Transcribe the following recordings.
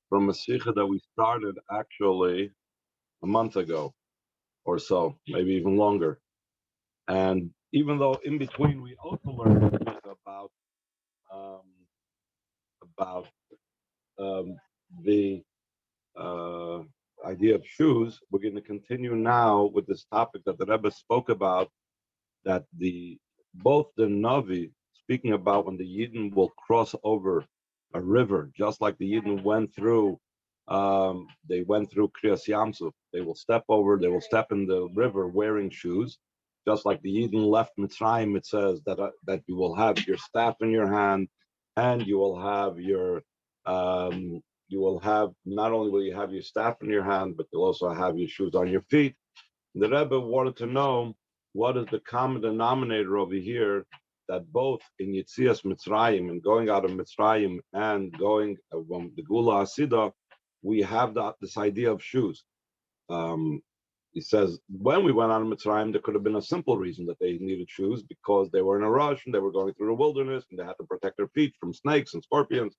from a sikha that we started actually a month ago or so, maybe even longer. And even though in between we also learned a bit um, about um, the uh, idea of shoes, we're going to continue now with this topic that the Rebbe spoke about, that the both the Navi, speaking about when the Yidden will cross over a river, just like the Yidden went through, they went through Kriyas Yamsuf. They will step over, they will step in the river wearing shoes, just like the Yidden left Mitzrayim. It says that you will have your staff in your hand, and you will have your you will have, not only will you have your staff in your hand, but you'll also have your shoes on your feet. The Rebbe wanted to know what is the common denominator over here, that both in Yitzias Mitzrayim and going out of Mitzrayim and going from the Geulah Asida, we have this idea of shoes. Um, he says, when we went out of Mitzrayim, there could have been a simple reason that they needed shoes, because they were in a rush and they were going through the wilderness and they had to protect their feet from snakes and scorpions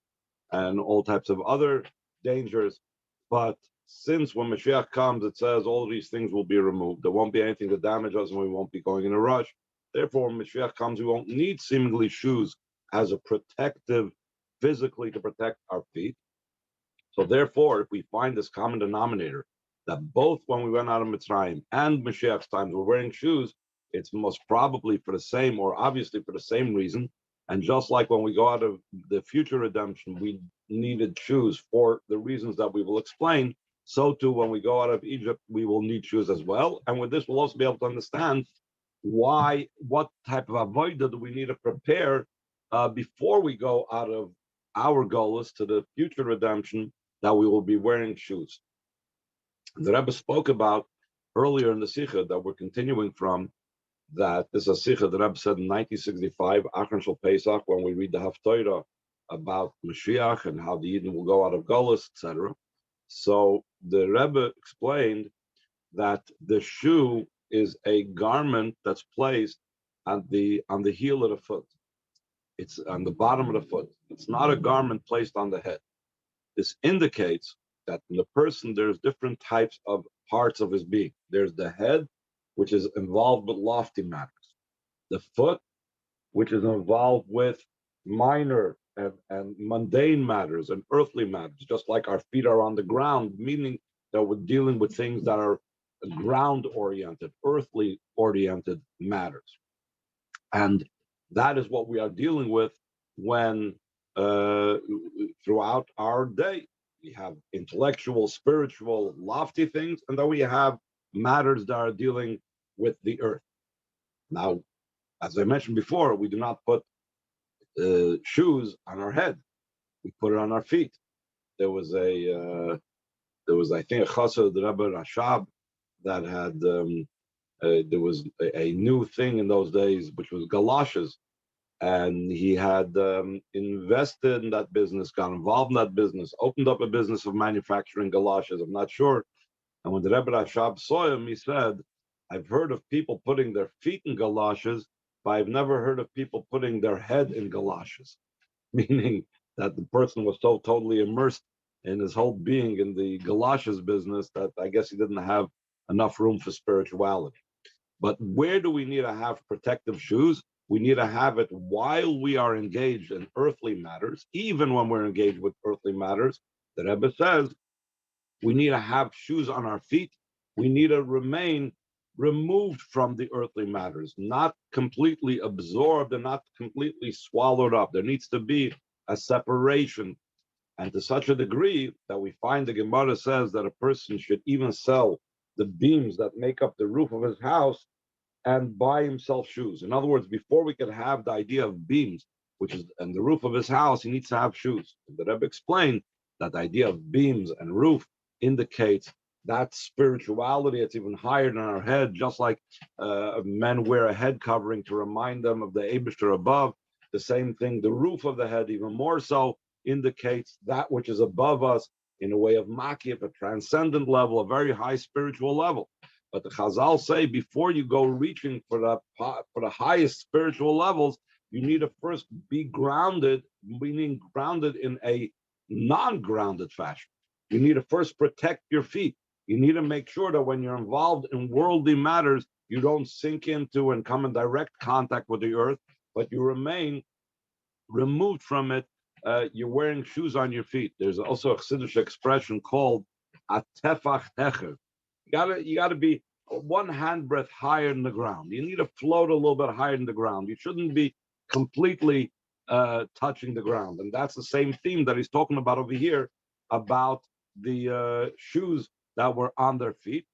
and all types of other dangers. But since when Moshiach comes, it says all these things will be removed. There won't be anything to damage us and we won't be going in a rush. Therefore, when Moshiach comes, we won't need seemingly shoes as a protective, physically to protect our feet. So therefore, if we find this common denominator, that both when we went out of Mitzrayim and Mashiach's times we're wearing shoes, it's most probably for the same, or obviously for the same reason. And just like when we go out of the future redemption, we needed shoes for the reasons that we will explain, so too when we go out of Egypt, we will need shoes as well. And with this, we'll also be able to understand what type of avodah do we need to prepare before we go out of our goals to the future redemption, that we will be wearing shoes. The Rebbe spoke about earlier in the Sikha that we're continuing from, that this is a Sikha the Rebbe said in 1965, Achron Shel Pesach, when we read the Haftorah about Moshiach and how the Yidden will go out of Golos, etc. So the Rebbe explained that the shoe is a garment that's placed on the heel of the foot. It's on the bottom of the foot. It's not a garment placed on the head. This indicates that in the person there's different types of parts of his being. There's the head, which is involved with lofty matters. The foot, which is involved with minor and mundane matters and earthly matters, just like our feet are on the ground, meaning that we're dealing with things that are ground-oriented, earthly-oriented matters. And that is what we are dealing with when throughout our day we have intellectual, spiritual, lofty things, and then we have matters that are dealing with the earth. Now, as I mentioned before, we do not put shoes on our head; we put it on our feet. There was I think, a chassid, the Rebbe Rashab, that had there was a new thing in those days, which was galoshes. And he had invested in that business, got involved in that business, opened up a business of manufacturing galoshes. I'm not sure. And when the Rebbe Rashab saw him, he said, I've heard of people putting their feet in galoshes, but I've never heard of people putting their head in galoshes, meaning that the person was so totally immersed in his whole being in the galoshes business that I guess he didn't have enough room for spirituality. But where do we need to have protective shoes? We need to have it while we are engaged in earthly matters, even when we're engaged with earthly matters. The Rebbe says we need to have shoes on our feet. We need to remain removed from the earthly matters, not completely absorbed and not completely swallowed up. There needs to be a separation, and to such a degree that we find the Gemara says that a person should even sell the beams that make up the roof of his house and buy himself shoes. In other words, before we could have the idea of beams, which is on the roof of his house, he needs to have shoes. The Rebbe explained that the idea of beams and roof indicates that spirituality. It's even higher than our head, just like men wear a head covering to remind them of the Eibishter above. The same thing, the roof of the head, even more so, indicates that which is above us in a way of makif, a transcendent level, a very high spiritual level. But the Chazal say before you go reaching for the highest spiritual levels, you need to first be grounded, meaning grounded in a non-grounded fashion. You need to first protect your feet. You need to make sure that when you're involved in worldly matters, you don't sink into and come in direct contact with the earth, but you remain removed from it. You're wearing shoes on your feet. There's also a Chassidish expression called atefach hecher. You gotta be one handbreadth higher than the ground. You need to float a little bit higher than the ground. You shouldn't be completely touching the ground. And that's the same theme that he's talking about over here about the shoes that were on their feet.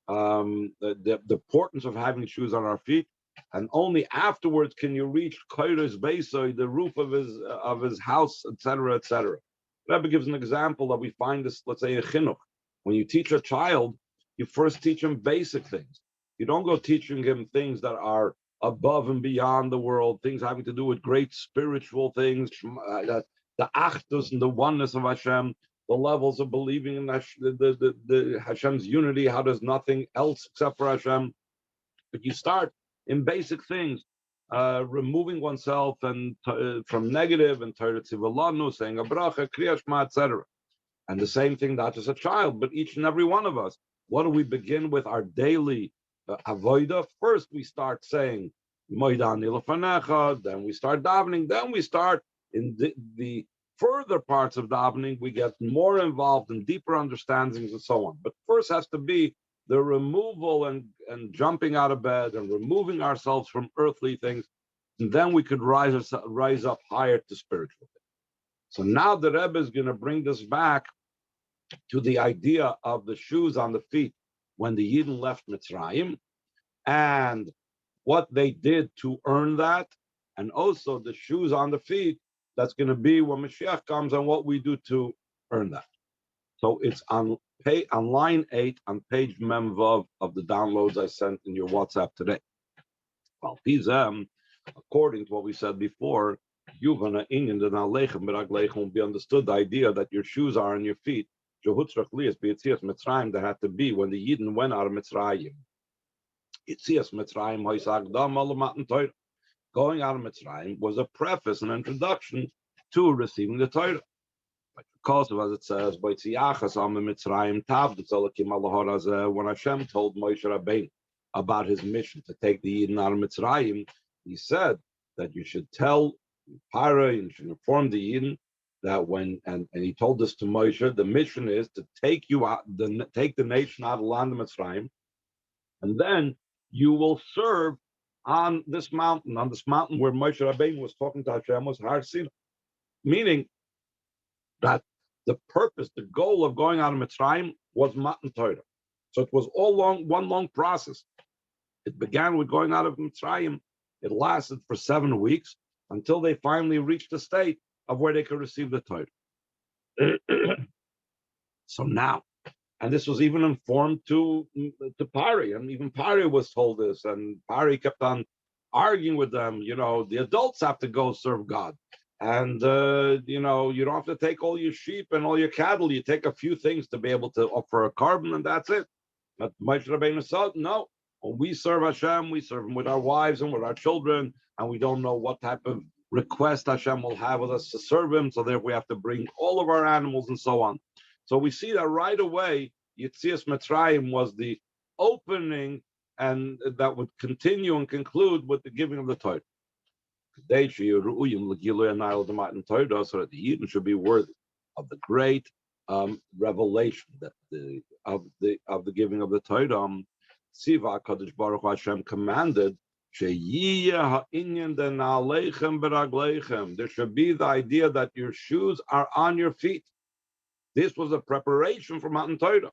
The importance of having shoes on our feet, and only afterwards can you reach Koiros Beisoy, the roof of his house, etc., etc. Rebbe gives an example that we find this, let's say, in chinuch. When you teach a child, you first teach him basic things. You don't go teaching him things that are above and beyond the world, things having to do with great spiritual things, the achdus and the oneness of Hashem, the levels of believing in the Hashem's unity, how there's nothing else except for Hashem. But you start in basic things, removing oneself and from negative and Torah Tzivalanu, saying a bracha, Kriya Shema, etc. And the same thing, not just a child, but each and every one of us. What do we begin with our daily avodah? First, we start saying, Moidan Ilafanecha, then we start davening, then we start in the further parts of davening, we get more involved in deeper understandings and so on. But first has to be the removal and jumping out of bed and removing ourselves from earthly things, and then we could rise up higher to spiritual things. So now the Rebbe is going to bring this back to the idea of the shoes on the feet when the Yidden left Mitzrayim, and what they did to earn that, and also the shoes on the feet that's going to be when Moshiach comes, and what we do to earn that. So it's on line 8 on page Memvav of the downloads I sent in your WhatsApp today. Well, according to what we said before, Yuvana Inyan the Nalechem Beraglechem will be understood the idea that your shoes are on your feet. Mitzrayim, that had to be when the Yidden went out of Mitzrayim. Yitzias Mitzrayim Hoisagdam Alamatan Torah. Going out of Mitzrayim was a preface, an introduction to receiving the Torah. Because of, as it says, when Hashem told Moshe Rabbeinu about his mission to take the Yidden out of Mitzrayim, he said that you should tell Paro, you should inform the Yidden that when, and he told this to Moshe, the mission is to take you out, take the nation out of the land of Mitzrayim, and then you will serve on this mountain where Moshe Rabbeinu was talking to Hashem, was Har Sinai, meaning that the purpose, the goal of going out of Mitzrayim was Matan Torah. So it was one long process. It began with going out of Mitzrayim. It lasted for 7 weeks until they finally reached a state of where they could receive the Torah. So now, and this was even informed to Pari, and even Pari was told this, and Pari kept on arguing with them. The adults have to go serve God. And, you don't have to take all your sheep and all your cattle. You take a few things to be able to offer a carbon, and that's it. But Moshe Rabbeinu said, no, when we serve Hashem, we serve Him with our wives and with our children, and we don't know what type of request Hashem will have with us to serve Him, so therefore we have to bring all of our animals and so on. So we see that right away, Yitzias Mitzrayim was the opening, and that would continue and conclude with the giving of the Torah. So that the Yidden should be worthy of the great revelation that of the giving of the Torah. Siva Kadosh Baruch Hashem commanded, there should be the idea that your shoes are on your feet. This was a preparation for Matan Torah.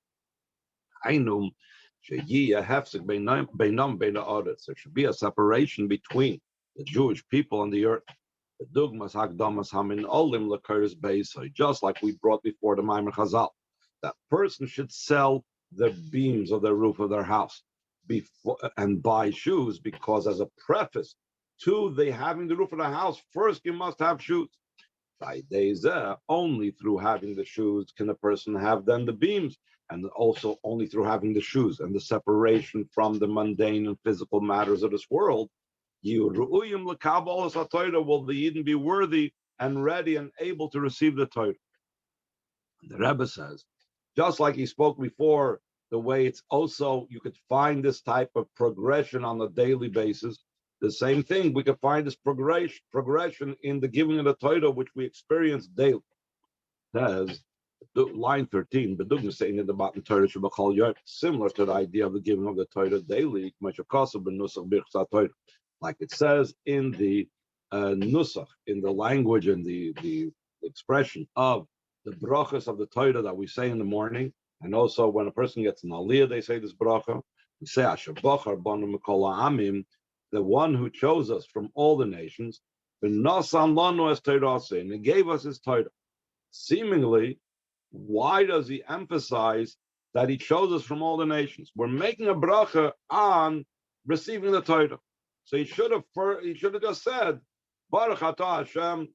There should be a separation between the Jewish people and the earth. Just like we brought before the Maimer Chazal, that person should sell the beams of the roof of their house before and buy shoes, because as a preface to having the roof of the house, first you must have shoes. Only through having the shoes can a person have then the beams, and also only through having the shoes and the separation from the mundane and physical matters of this world, will the Yidden be worthy and ready and able to receive the Torah. The Rebbe says Just like he spoke before, the way it's also, you could find this type of progression on a daily basis. The same thing, we could find this progression in the giving of the Torah, which we experience daily. Says, line 13, the saying in the bottom Torah similar to the idea of the giving of the Torah daily, like it says in the nusach, in the language and the expression of the brachas of the Torah that we say in the morning, and also when a person gets an aliyah, they say this bracha. We say Asher Bachar Banu Mikol Amim, the one who chose us from all the nations, and he gave us his Torah. Seemingly, why does he emphasize that he chose us from all the nations? We're making a bracha on receiving the Torah. So he should have just said, Baruch atah Hashem,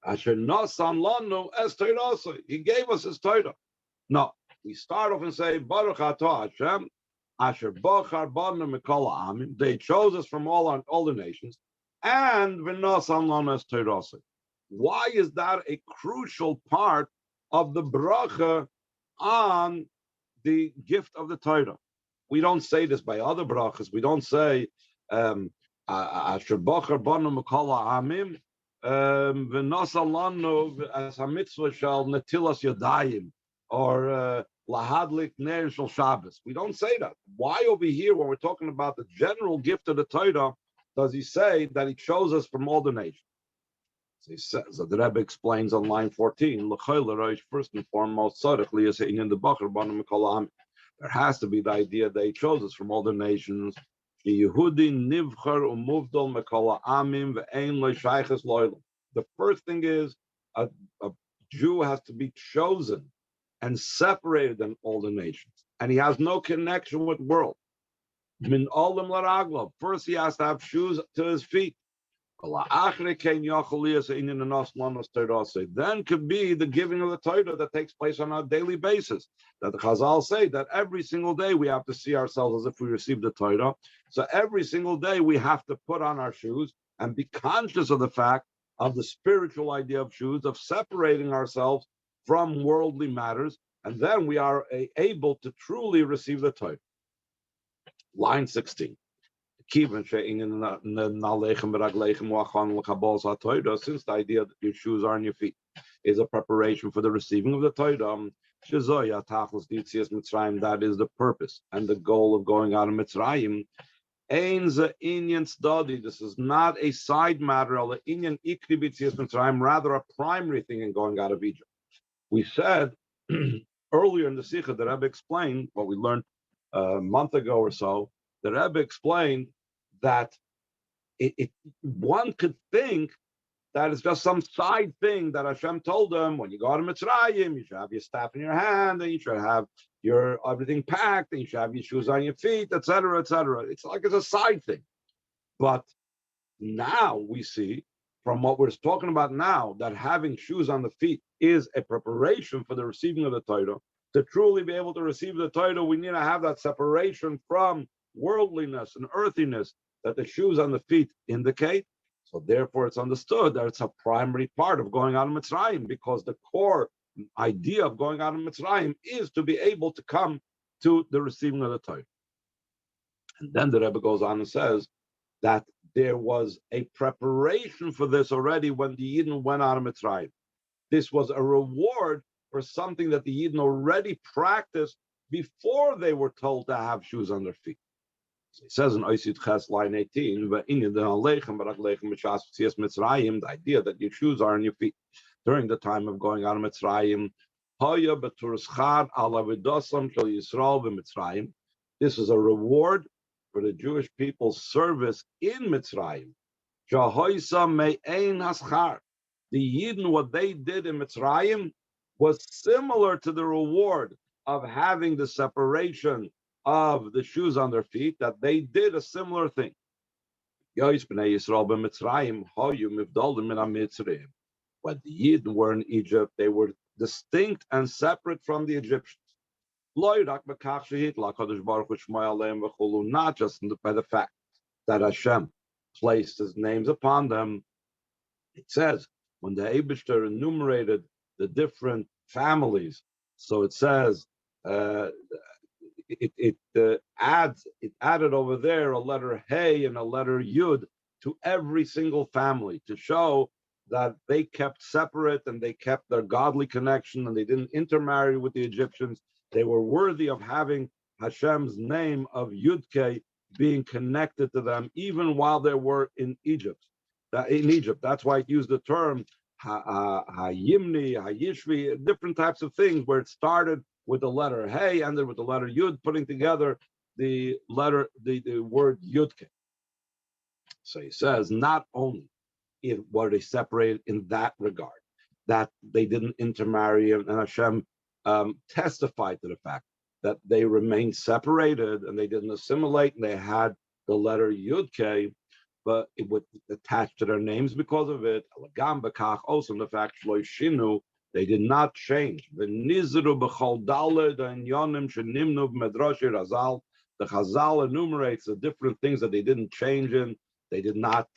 Asher nasan lanu es Torah. He gave us his Torah. No, we start off and say, Baruch atah Hashem, Asher bachar banu mikol ha'amim. They chose us from all the nations, and v'nasan lanu es Torah. Why is that a crucial part of the bracha on the gift of the Torah? We don't say this by other brachas. We don't say Asher bachar banu mikol ha'amim v'nasa lanu as hamitzvah shel netilas yadayim or lahadlik ner shel Shabbos. We don't say that. Why over here, when we're talking about the general gift of the Torah, does he say that he chose us from all the nations? So he says, the Rebbe explains on line 14, first and foremost, there has to be the idea that he chose us from all the nations. The first thing is a Jew has to be chosen and separated than all the nations. And he has no connection with the world. First, he has to have shoes to his feet. Then could be the giving of the Torah that takes place on a daily basis. That the Chazal say that every single day we have to see ourselves as if we received the Torah. So every single day we have to put on our shoes and be conscious of the fact of the spiritual idea of shoes, of separating ourselves from worldly matters, and then we are able to truly receive the Torah. Line 16. Since the idea that your shoes are on your feet is a preparation for the receiving of the Torah, that is the purpose and the goal of going out of Mitzrayim. This is not a side matter, rather a primary thing in going out of Egypt. We said earlier in the Sikha, the Rebbe explained what we learned a month ago or so. The Rebbe explained that one could think that it's just some side thing that Hashem told them, when you go to Mitzrayim, you should have your staff in your hand, and you should have your everything packed, and you should have your shoes on your feet, etc., etc. It's like it's a side thing. But now we see, from what we're talking about now, that having shoes on the feet is a preparation for the receiving of the Torah. To truly be able to receive the Torah, we need to have that separation from worldliness and earthiness that the shoes on the feet indicate. So therefore it's understood that it's a primary part of going out of Mitzrayim, because the core idea of going out of Mitzrayim is to be able to come to the receiving of the Torah. And then the Rebbe goes on and says that there was a preparation for this already when the Yidden went out of Mitzrayim. This was a reward for something that the Yidden already practiced before they were told to have shoes on their feet. So it says in Oisid Ches, line 18, the idea that your shoes are on your feet during the time of going out of Mitzrayim. This is a reward for the Jewish people's service in Mitzrayim. The Yidden, what they did in Mitzrayim was similar to the reward of having the separation of the shoes on their feet, that they did a similar thing. When the Yidden were in Egypt, they were distinct and separate from the Egyptians. Not just by the fact that Hashem placed his names upon them. It says, when the Eibishter enumerated the different families, So it says uh, it added over there a letter Hey and a letter Yud to every single family to show that they kept separate and they kept their godly connection and they didn't intermarry with the Egyptians. They were worthy of having Hashem's name of Yudke being connected to them even while they were in Egypt. That's why it used the term Hayimni, Hayishvi, different types of things where it started with the letter Hey, ended with the letter Yud, putting together the word Yudke. So he says, not only were they separated in that regard, that they didn't intermarry, and Hashem testified to the fact that they remained separated and they didn't assimilate, and they had the letter Yudke, but it would attach to their names because of it. Also, the fact shinu, they did not change. The Chazal enumerates the different things that they didn't change in. They did not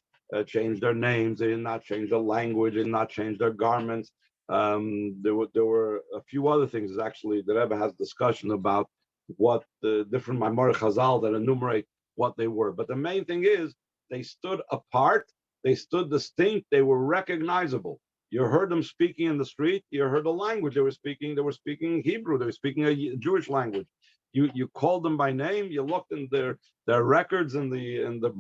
change their names. They did not change their language. They did not change their garments. There were a few other things. Actually, the Rebbe has discussion about what the different Maimar Chazal that enumerate what they were. But the main thing is they stood apart. They stood distinct. They were recognizable. You heard them speaking in the street. You heard the language they were speaking. They were speaking Hebrew. They were speaking a Jewish language. You called them by name. You looked in their records in the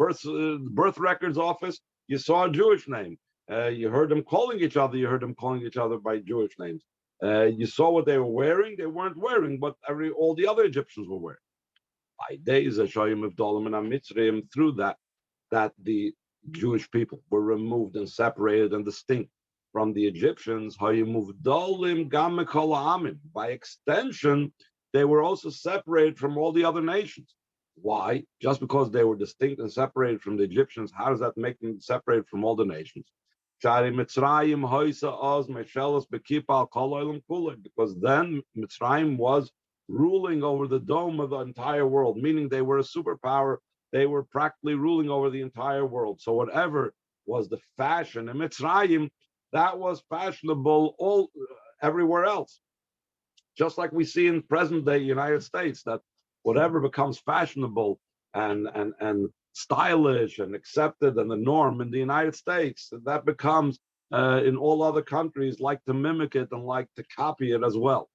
birth records office. You saw a Jewish name. You heard them calling each other. You heard them calling each other by Jewish names. You saw what they were wearing. They weren't wearing what all the other Egyptians were wearing. By days, through that the Jewish people were removed and separated and distinct from the Egyptians. By extension, they were also separated from all the other nations. Why? Just because they were distinct and separated from the Egyptians, how does that make them separated from all the nations? Because then Mitzrayim was ruling over the dome of the entire world, meaning they were a superpower. They were practically ruling over the entire world. So whatever was the fashion in Mitzrayim, that was fashionable everywhere else. Just like we see in present day United States, that whatever becomes fashionable and stylish and accepted and the norm in the United States, that becomes in all other countries like to mimic it and like to copy it as well.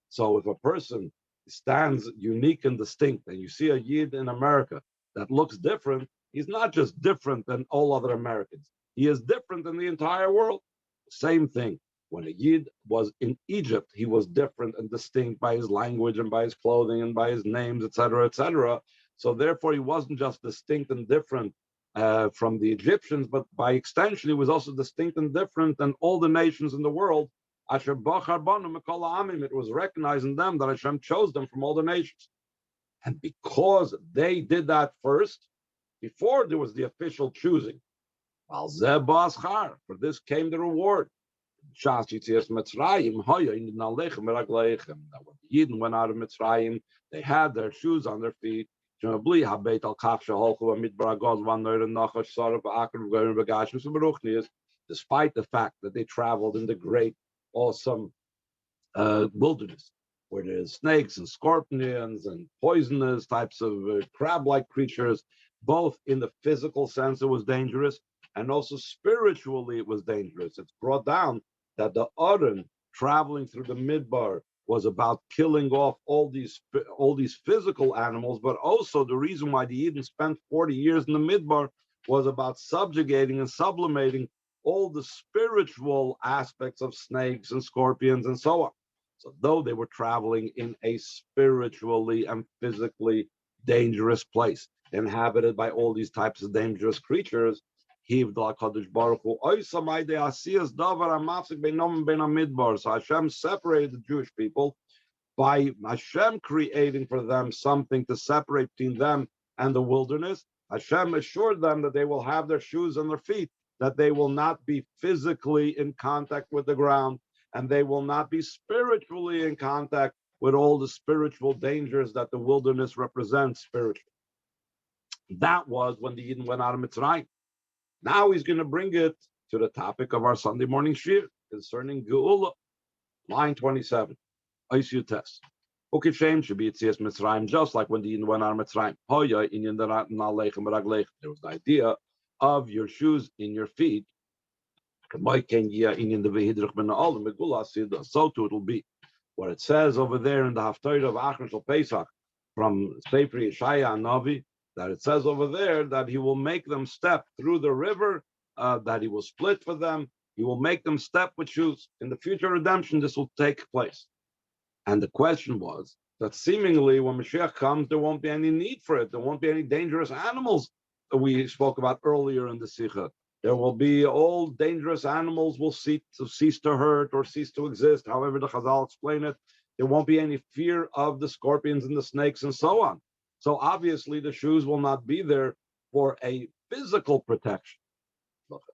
So if a person stands unique and distinct, and you see a Yid in America that looks different, he's not just different than all other Americans. He is different than the entire world. Same thing. When a Yid was in Egypt, he was different and distinct by his language and by his clothing and by his names, etc., etc. So therefore, he wasn't just distinct and different from the Egyptians, but by extension, he was also distinct and different than all the nations in the world. It was recognized in them that Hashem chose them from all the nations. And because they did that first, before there was the official choosing, for this came the reward. When the Yidden went out of Mitzrayim, they had their shoes on their feet. Despite the fact that they traveled in the great, awesome wilderness, where there's snakes and scorpions and poisonous types of crab-like creatures, both in the physical sense it was dangerous, and also spiritually it was dangerous. It's brought down that the Aron traveling through the Midbar was about killing off all these physical animals, but also the reason why the Eden spent 40 years in the Midbar was about subjugating and sublimating all the spiritual aspects of snakes and scorpions and so on. So though they were traveling in a spiritually and physically dangerous place, inhabited by all these types of dangerous creatures, so Hashem separated the Jewish people by Hashem creating for them something to separate between them and the wilderness. Hashem assured them that they will have their shoes on their feet, that they will not be physically in contact with the ground, and they will not be spiritually in contact with all the spiritual dangers that the wilderness represents spiritually. That was when the Eden went out of Mitzrayim. Now he's going to bring it to the topic of our Sunday morning shir concerning Geulah, line 27. Oisyutes. Ukishem should be Yitzias Mitzrayim, just like when the Yidden went out of Mitzrayim. Hoya inyan na'aleichem b'ragleichem. There was the idea of your shoes in your feet. So too it'll be. What it says over there in the Haftarah of Achron Shel Pesach from Sefer Yeshaya and Navi, that it says over there that he will make them step through the river, that he will split for them. He will make them step with shoes. In the future redemption, this will take place. And the question was that seemingly when Moshiach comes, there won't be any need for it. There won't be any dangerous animals that we spoke about earlier in the Sikha. There will be all dangerous animals will cease to hurt or cease to exist, however the Chazal explain it. There won't be any fear of the scorpions and the snakes and so on. So obviously the shoes will not be there for a physical protection.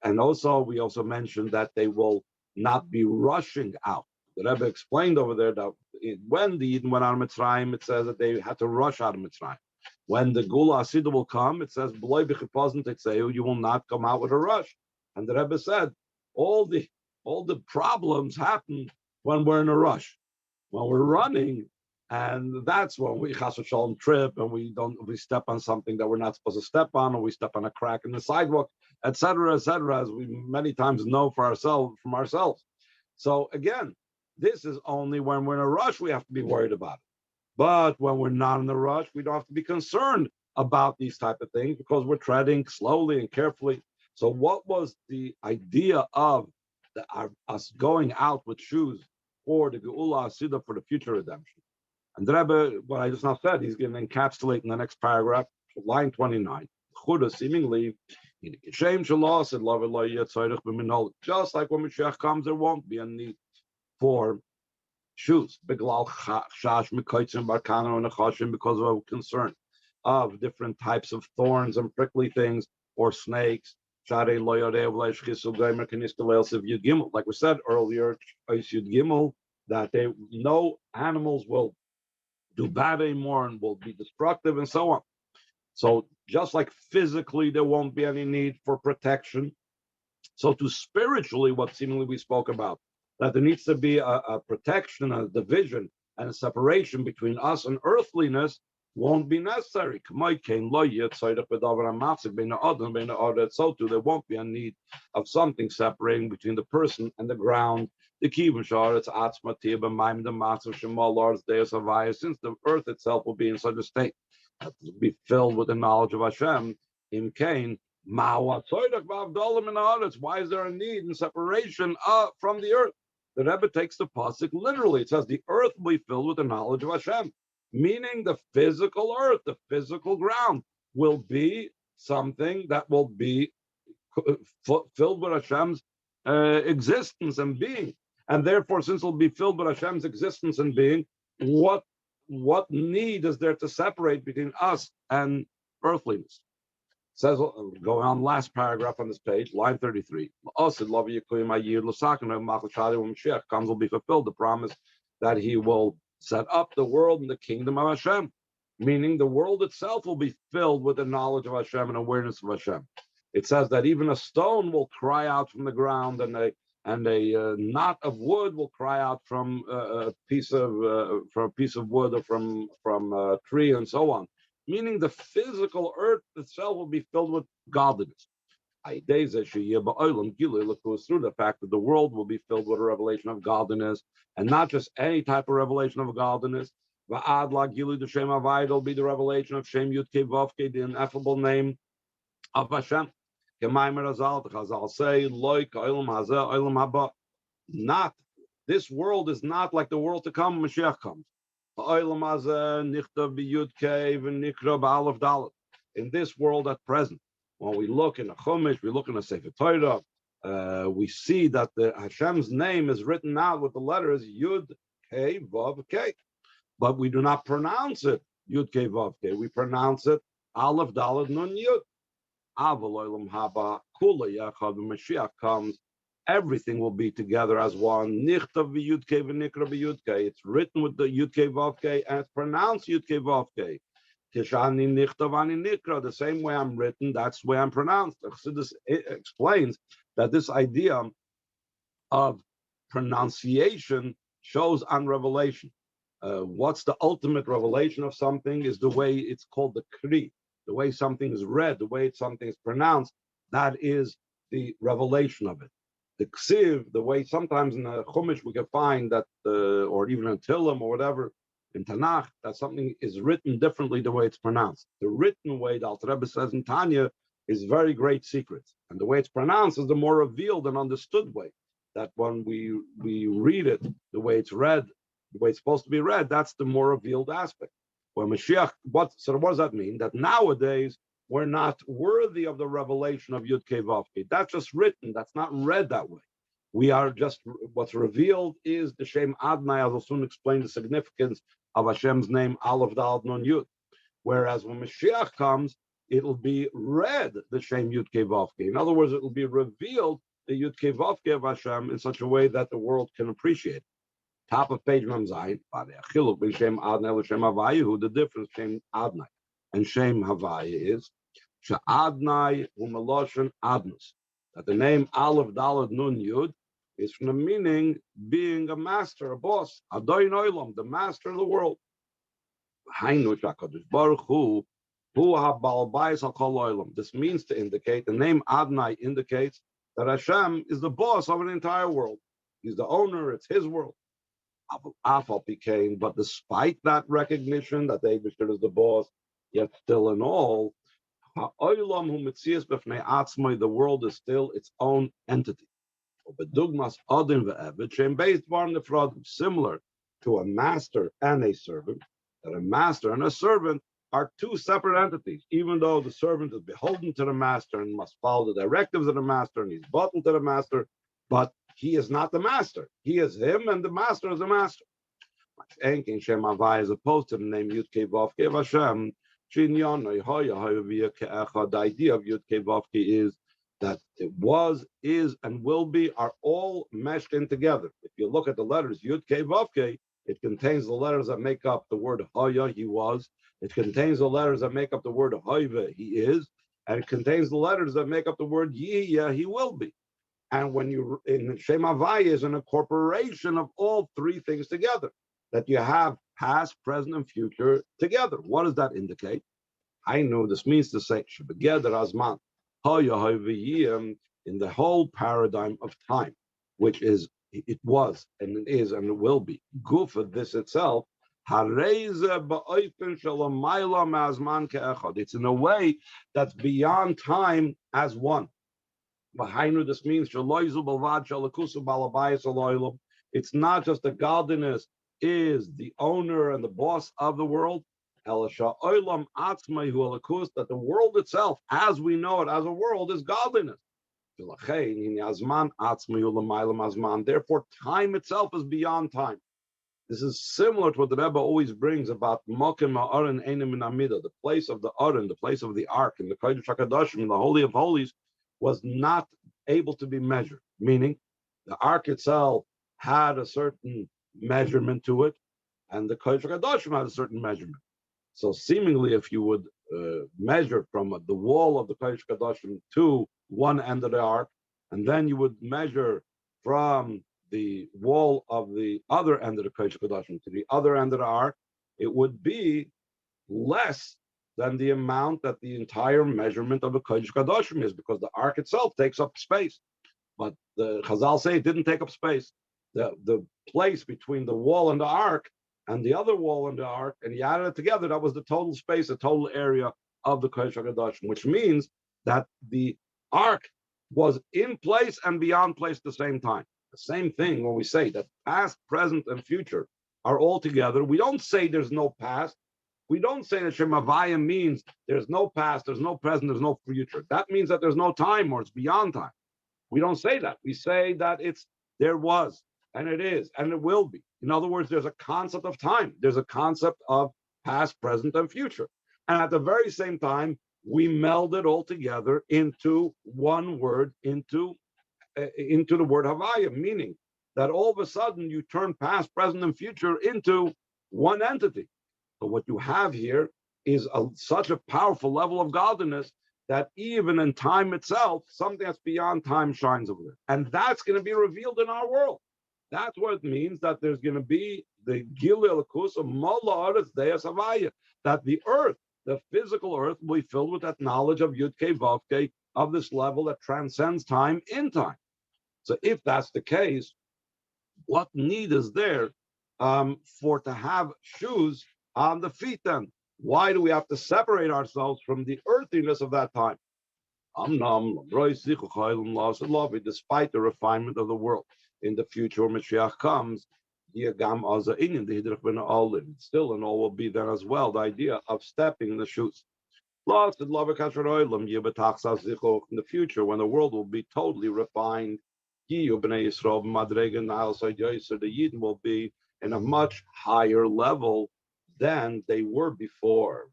And also, we also mentioned that they will not be rushing out. The Rebbe explained over there that when the Yidden went out of Mitzrayim, it says that they had to rush out of Mitzrayim. When the Geulah Asidah will come, it says, you will not come out with a rush. And the Rebbe said, all the problems happen when we're in a rush, when we're running, and that's when we chas v'shalom trip and we step on something that we're not supposed to step on, or we step on a crack in the sidewalk, etc., as we many times know from ourselves. So again, this is only when we're in a rush we have to be worried about it. But when we're not in a rush, we don't have to be concerned about these type of things because we're treading slowly and carefully. So what was the idea of us going out with shoes for the Geulah Asidah for the future redemption? And the Rebbe, what I just now said, he's going to encapsulate in the next paragraph, line 29. Chuda seemingly, just like when Moshiach comes, there won't be a need for shoes because of a concern of different types of thorns and prickly things or snakes. Like we said earlier, that no animals will do bad anymore and will be destructive and so on. So just like physically there won't be any need for protection, so to spiritually, what seemingly we spoke about, that there needs to be a protection, a division, and a separation between us and earthliness won't be necessary. So too, there won't be a need of something separating between the person and the ground. Since the earth itself will be in such a state that will be filled with the knowledge of Hashem. Why is there a need in separation from the earth? The Rebbe takes the pasuk literally. It says the earth will be filled with the knowledge of Hashem, meaning the physical earth, the physical ground, will be something that will be filled with Hashem's existence and being. And therefore, since it will be filled with Hashem's existence and being, what need is there to separate between us and earthliness? Says, going on last paragraph on this page, line 33. When Mashiach comes, will be fulfilled the promise that he will set up the world in the kingdom of Hashem, meaning the world itself will be filled with the knowledge of Hashem and awareness of Hashem. It says that even a stone will cry out from the ground, and a knot of wood will cry out from a piece of wood or from a tree and so on. Meaning the physical earth itself will be filled with godliness. Through the fact that the world will be filled with a revelation of godliness, and not just any type of revelation of godliness. Will be the revelation of Shem Yud Kei Vav Kei, the ineffable name of Hashem. The Chazal say, not this world is not like the world to come when Mashiach comes. In this world at present, when we look in the Chumash, we look in the Sefer Torah, we see that the Hashem's name is written out with the letters Yud Kei Vav Kei, but we do not pronounce it Yud Kei Vav Kei. We pronounce it Aleph Dalet Nun Yud. When Mashiach comes, everything will be together as one. It's written with the Yud Kei Vav Kei and it's pronounced Yud Kei Vav Kei. The same way I'm written, that's the way I'm pronounced. Chassidus explains that this idea of pronunciation shows on revelation. what's the ultimate revelation of something is the way it's called the kri, the way something is read, the way something is pronounced. That is the revelation of it. The ksiv, the way sometimes in the chumash we can find that, or even in Tillim or whatever, in Tanakh, that something is written differently the way it's pronounced. The written way, the Alter Rebbe says in Tanya, is very great secrets, and the way it's pronounced is the more revealed and understood way. That when we read it, the way it's read, the way it's supposed to be read, that's the more revealed aspect. When Moshiach, what does that mean? That nowadays we're not worthy of the revelation of Yud Kei Vav Kei. That's just written. That's not read that way. We are just, what's revealed is the Shem Adonai. I'll soon explain the significance of Hashem's name, Aleph Daled Nun Yud. Whereas when Mashiach comes, it'll be read, the Shem Yud Kei Vav Kei. In other words, it will be revealed, the Yud Kei Vav Kei of Hashem, in such a way that the world can appreciate it. Top of page Mem Zayin, Shem Adonai Shem Havaya, who the difference Shem Adonai and Shem Havaya is Adonai Umaloshan Adnus. That the name Aleph Daled Nun Yud is from the meaning being a master, a boss, Adoin Olam, the master of the world. This means to indicate, the name Adonai indicates that Hashem is the boss of an entire world. He's the owner, it's his world. But despite that recognition that the Eibishter is the boss, yet still in all, the world is still its own entity. Similar to a master and a servant, that a master and a servant are two separate entities, even though the servant is beholden to the master and must follow the directives of the master and he's buttoned to the master, but he is not the master. He is him, and the master is the master. As opposed to the name Yud Kei Vav Kei of Hashem, the idea of Yud Kei Vav Kei is that it was, is, and will be are all meshed in together. If you look at the letters Yud Kei Vav Kei, it contains the letters that make up the word Haya, he was. It contains the letters that make up the word Hoiva, he is. And it contains the letters that make up the word Yihya, he will be. And when you in Shem Havaya is an incorporation of all three things together, that you have past, present, and future together. What does that indicate? I know this means to say Shebegeder Azman in the whole paradigm of time, which is it was and it is and it will be. Gufa, this itself, it's in a way that's beyond time as one. This means it's not just the godliness is the owner and the boss of the world, that the world itself, as we know it as a world, is godliness. Therefore, time itself is beyond time. This is similar to what the Rebbe always brings about the place of the Aron, the place of the Ark, and the Kodesh HaKadoshim, the Holy of Holies, was not able to be measured. Meaning, the Ark itself had a certain measurement to it, and the Kodesh HaKadoshim had a certain measurement. So seemingly, if you would measure from the wall of the Kodesh HaKadoshim to one end of the Ark, and then you would measure from the wall of the other end of the Kodesh HaKadoshim to the other end of the Ark, it would be less than the amount that the entire measurement of the Kodesh HaKadoshim is, because the Ark itself takes up space. But the Chazal say it didn't take up space. The place between the wall and the Ark and the other wall and the Ark, and you added it together, that was the total space, the total area of the Kodesh HaKadoshim, which means that the Ark was in place and beyond place at the same time. The same thing when we say that past, present, and future are all together. We don't say there's no past. We don't say that Shem Havaya means there's no past, there's no present, there's no future. That means that there's no time or it's beyond time. We don't say that. We say that there was, and it is, and it will be. In other words, there's a concept of time. There's a concept of past, present, and future. And at the very same time, we meld it all together into one word, into the word Havaya, meaning that all of a sudden you turn past, present, and future into one entity. So what you have here is such a powerful level of godliness that even in time itself, something that's beyond time shines over there. And that's going to be revealed in our world. That's what it means that there's going to be the Geulah Lakusa Mola Eretz Deus Havaya, that the earth, the physical earth, will be filled with that knowledge of Yud-Kei Vav-Kei, of this level that transcends time in time. So if that's the case, what need is there for to have shoes on the feet then? Why do we have to separate ourselves from the earthiness of that time? Despite the refinement of the world. In the future, when Moshiach comes, still and all will be there as well, the idea of stepping in the shoes. In the future, when the world will be totally refined, the Yidden will be in a much higher level than they were before.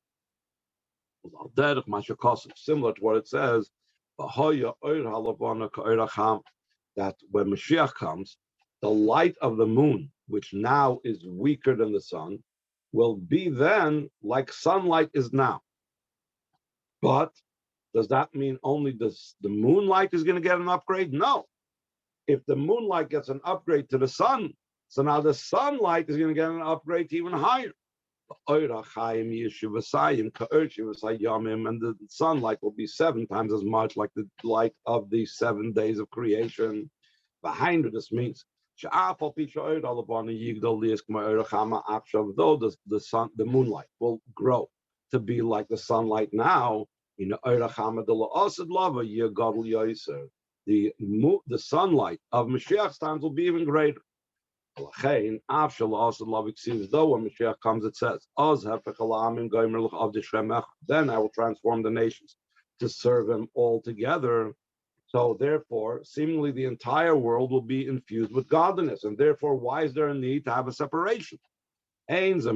Similar to what it says, that when Mashiach comes, the light of the moon, which now is weaker than the sun, will be then like sunlight is now. But does that mean only the moonlight is going to get an upgrade? No. If the moonlight gets an upgrade to the sun, so now the sunlight is going to get an upgrade to even higher. And the sunlight will be 7 times as much like the light of the 7 days of creation. Behind this means though the moonlight will grow to be like the sunlight now, the sunlight of Mashiach's times will be even greater. Though when Mashiach comes, it says, then I will transform the nations to serve him all together. So therefore, seemingly the entire world will be infused with godliness. And therefore, why is there a need to have a separation? It will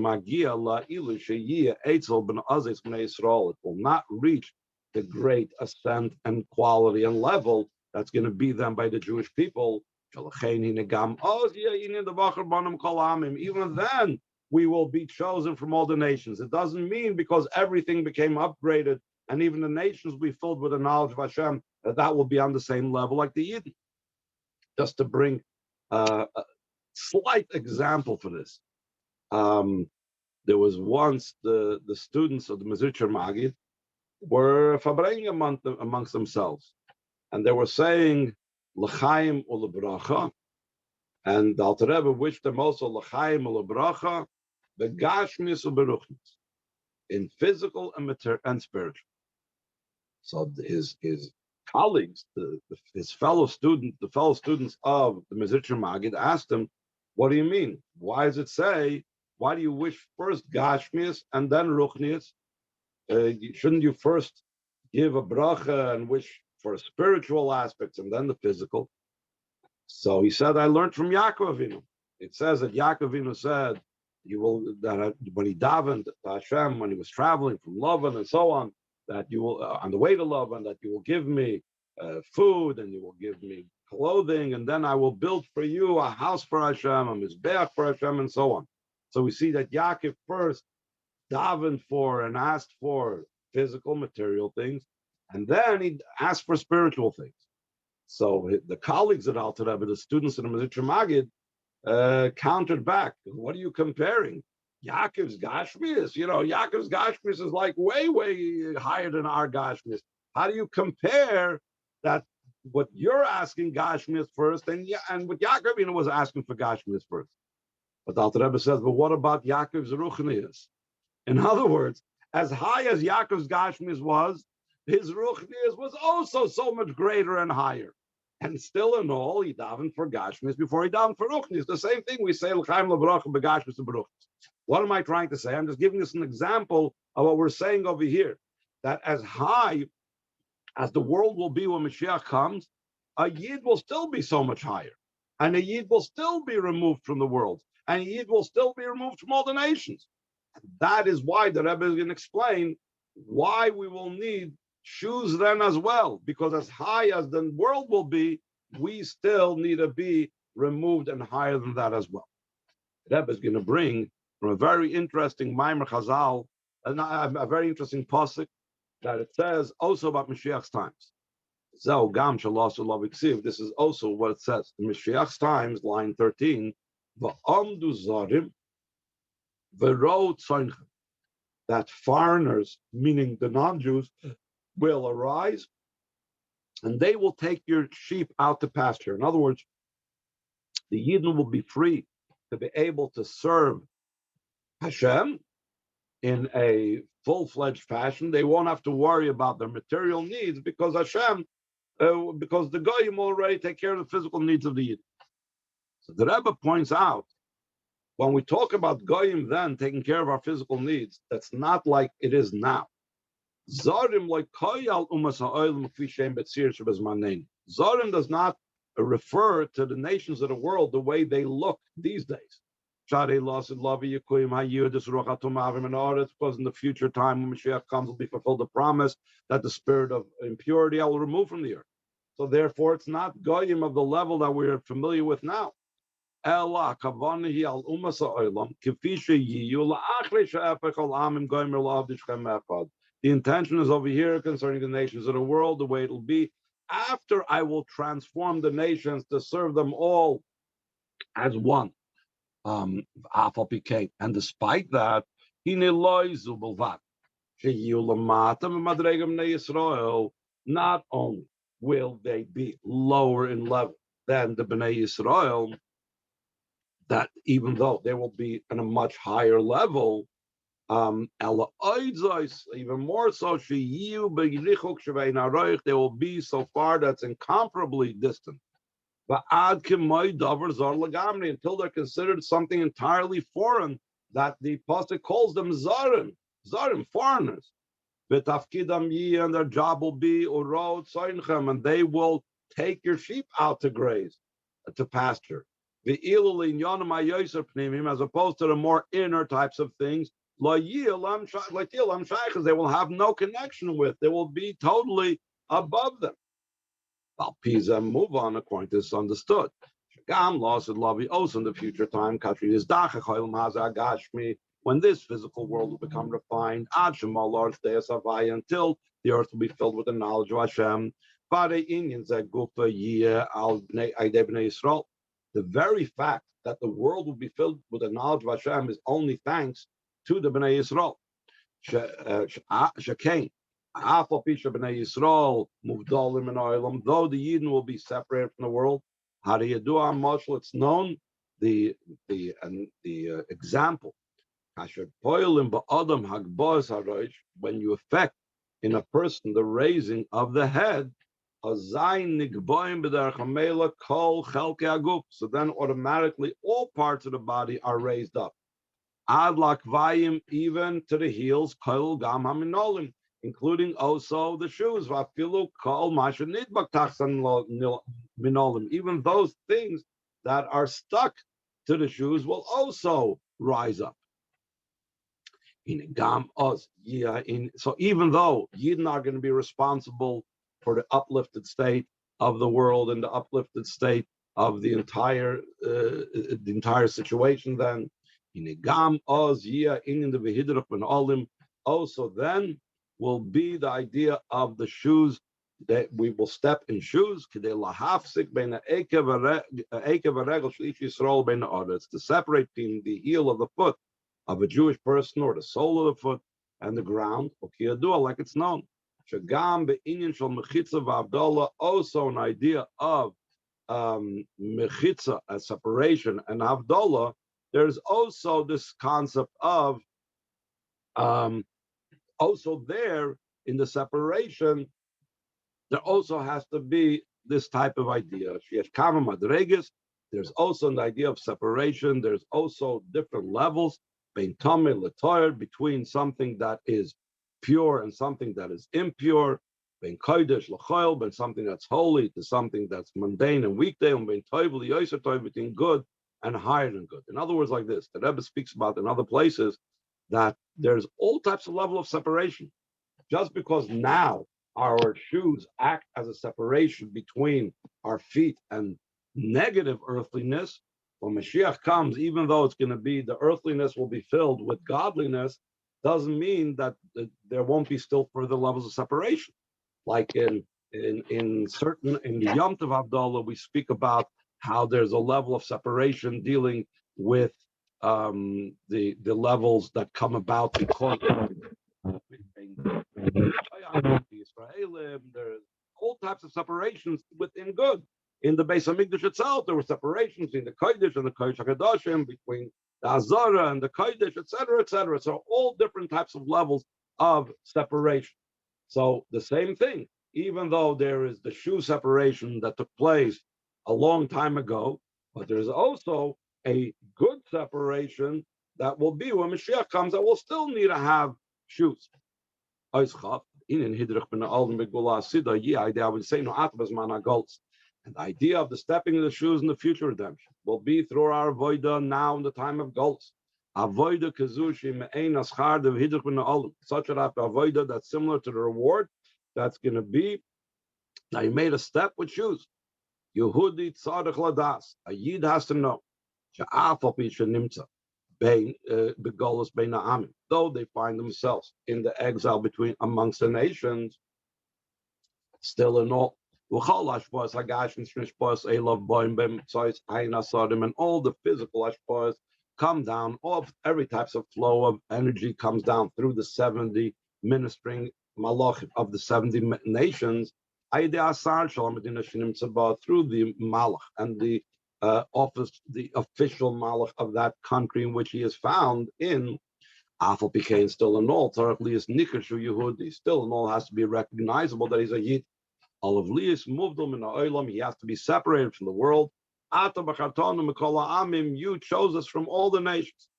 not reach the great ascent and quality and level that's going to be done by the Jewish people. Even then, we will be chosen from all the nations. It doesn't mean because everything became upgraded and even the nations will be filled with the knowledge of Hashem, that will be on the same level like the Yidden. Just to bring a slight example for this. There was once the students of the Mezritcher Magid were Farbrengen amongst themselves. And they were saying, L'chaim u'lebracha. And the Alter Rebbe wished them also L'chaim u'lebracha, Begashmis u'beruchnis, in physical and spiritual. So his colleagues, his fellow students, the fellow students of the Mezritcher Magid asked him, what do you mean? Why does it say, why do you wish first Gashmis and then Ruchnis? Shouldn't you first give a bracha and wish for spiritual aspects and then the physical? So he said, I learned from Yaakov Avinu. It says that Yaakov Avinu said, when he davened to Hashem, when he was traveling from Lavan and so on, that you will, on the way to Lavan, that you will give me food and you will give me clothing, and then I will build for you a house for Hashem, a mizbeach for Hashem, and so on. So we see that Yaakov first davened for and asked for physical, material things, and then he asked for spiritual things. So the colleagues at Alter Rebbe, the students in the Mezritcher Magid, countered back. What are you comparing? Yaakov's Gashmis, Yaakov's Gashmis is like way, way higher than our Gashmis. How do you compare that? What you're asking Gashmis first, and what Yaakov was asking for Gashmis first. But Alter Rebbe says, but what about Yaakov's Ruchnius? In other words, as high as Yaakov's Gashmis was, his Ruchnius was also so much greater and higher. And still in all, he davened for Gashmis before he davened for Ruchnius. The same thing we say, L'chaim lebracha begashmis u'beruchnis. What am I trying to say? I'm just giving us an example of what we're saying over here, that as high as the world will be when Moshiach comes, a Yid will still be so much higher. And a Yid will still be removed from the world. And a Yid will still be removed from all the nations. And that is why the Rebbe is going to explain why we will need shoes then as well. Because as high as the world will be, we still need to be removed and higher than that as well. The Rebbe is going to bring from a very interesting Maimer Chazal, a very interesting pasuk, that it says also about Mashiach's times. This is also what it says. In Mashiach's times, line 13, V'ro tzoncha, that foreigners, meaning the non-Jews, will arise and they will take your sheep out to pasture. In other words, the Yidden will be free to be able to serve Hashem in a full-fledged fashion. They won't have to worry about their material needs because Hashem, because the Goyim will already take care of the physical needs of the Yidden. So the Rebbe points out, when we talk about Goyim then taking care of our physical needs, that's not like it is now. Zarim does not refer to the nations of the world the way they look these days. Because in the future time when Moshiach comes will be fulfilled the promise that the spirit of impurity I will remove from the earth. So therefore it's not Goyim of the level that we're familiar with now. The intention is over here concerning the nations of the world, the way it'll be after I will transform the nations to serve them all as one. And despite that, not only will they be lower in level than the Bnei Yisrael, that even though they will be on a much higher level, even more so, they will be so far that's incomparably distant. Until they're considered something entirely foreign, that the pasuk calls them zarim, foreigners. And their job will be and they will take your sheep out to graze, to pasture. As opposed to the more inner types of things, they will have no connection with. They will be totally above them. Pisa move on according to this understood. Also in the future time, when this physical world will become refined, until the earth will be filled with the knowledge of Hashem. The very fact that the world will be filled with the knowledge of Hashem is only thanks to the Bnei Yisrael. Though the Yidden will be separated from the world, it's known the example. When you effect in a person the raising of the head, so then automatically all parts of the body are raised up. Even to the heels, including also the shoes. Even those things that are stuck to the shoes will also rise up. So even though Yidden are going to be responsible for the uplifted state of the world and the uplifted state of the entire situation, then also then will be the idea of the shoes, that we will step in shoes. It's to separate between the heel of the foot of a Jewish person, or the sole of the foot, and the ground, like it's known. Also an idea of mechitza, a separation, and havdalah. There's also this concept of also there in the separation, there also has to be this type of idea. There's also an idea of separation. There's also different levels between something that is pure and something that is impure, between something that's holy to something that's mundane and weekday, and between good and higher than good. In other words, like this, the Rebbe speaks about in other places that there's all types of level of separation. Just because now our shoes act as a separation between our feet and negative earthliness, when Moshiach comes, even though it's going to be, the earthliness will be filled with godliness, doesn't mean that there won't be still further levels of separation. Like in the Yom Tov Havdalah, we speak about how there's a level of separation dealing with the levels that come about because there's all types of separations within good. In the Beis Hamikdash itself, there were separations in the Kodesh and the Kodesh HaKadoshim, between the Azara and the Kodesh, etc., etc. So all different types of levels of separation. So the same thing, even though there is the shoe separation that took place a long time ago, but there's also a good separation that will be when Moshiach comes, that will still need to have shoes. And the idea of the stepping of the shoes in the future redemption will be through our avodah now in the time of Golus. Avodah kazushi me'ein aschar de v'hidrich b'na olam. Such a avodah that's similar to the reward that's going to be. Now you made a step with shoes. Yehudi tzadich ladas. A yid has to know. She'af al pi shenimtza bein begolus bein ha'amim. Though they find themselves in the exile between amongst the nations, still in all. And all the physical ashpahs come down, every types of flow of energy comes down through the 70 ministering malach of the 70 nations, through the malach and the office, the official malach of that country in which he is found in. Afal became still in all, still in all has to be recognizable that he's a yid. All of Lias moved him in the olam. He has to be separated from the world. You chose us from all the nations.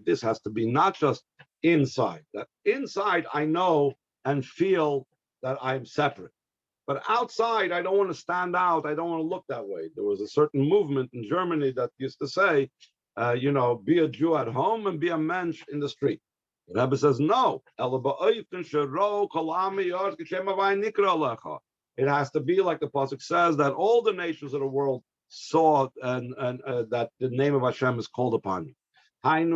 This has to be not just inside. That inside I know and feel that I'm separate. But outside, I don't want to stand out. I don't want to look that way. There was a certain movement in Germany that used to say, be a Jew at home and be a mensch in the street. The Rebbe says, no. It has to be like the Pasuk says, that all the nations of the world saw and that the name of Hashem is called upon you. Even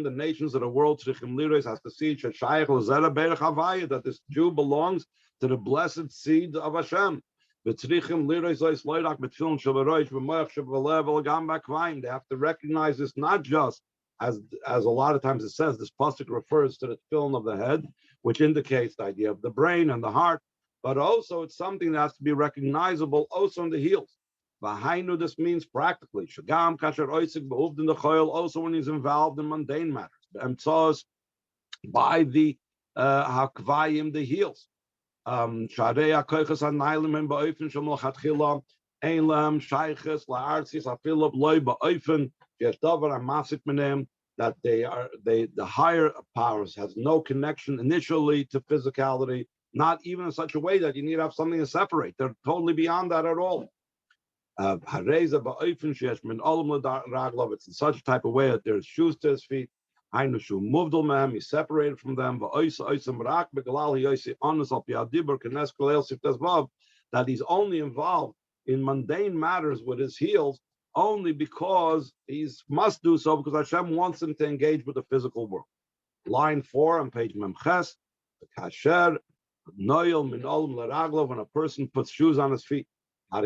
the nations of the world has to see that this Jew belongs to the blessed seed of Hashem. They have to recognize this not just as a lot of times it says, this pasuk refers to the tefillin of the head, which indicates the idea of the brain and the heart, but also it's something that has to be recognizable also in the heels. This means practically, also when he's involved in mundane matters, by the hakvayim, the heels. That the higher powers has no connection initially to physicality, not even in such a way that you need to have something to separate. They're totally beyond that at all. It's in such a type of way that there's shoes to his feet. He's separated from them. That he's only involved in mundane matters with his heels only because he must do so because Hashem wants him to engage with the physical world. Line 4 on page Memches, Kasher, Noyel min olam l'raglo, when a person puts shoes on his feet. In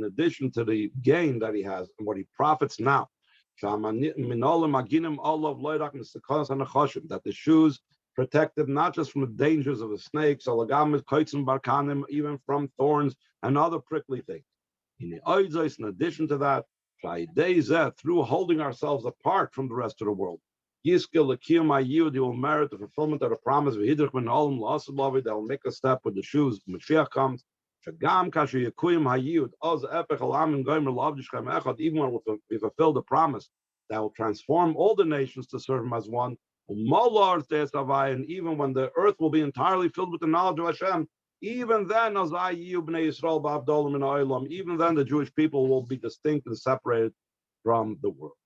addition to the gain that he has and what he profits now, that the shoes protect him not just from the dangers of the snakes, even from thorns and other prickly things. In addition to that, through holding ourselves apart from the rest of the world, you will merit the fulfillment of the promise that will make a step with the shoes. Moshiach comes. Even when we fulfill the promise that will transform all the nations to serve him as one, and even when the earth will be entirely filled with the knowledge of Hashem, even then, even then the Jewish people will be distinct and separated from the world.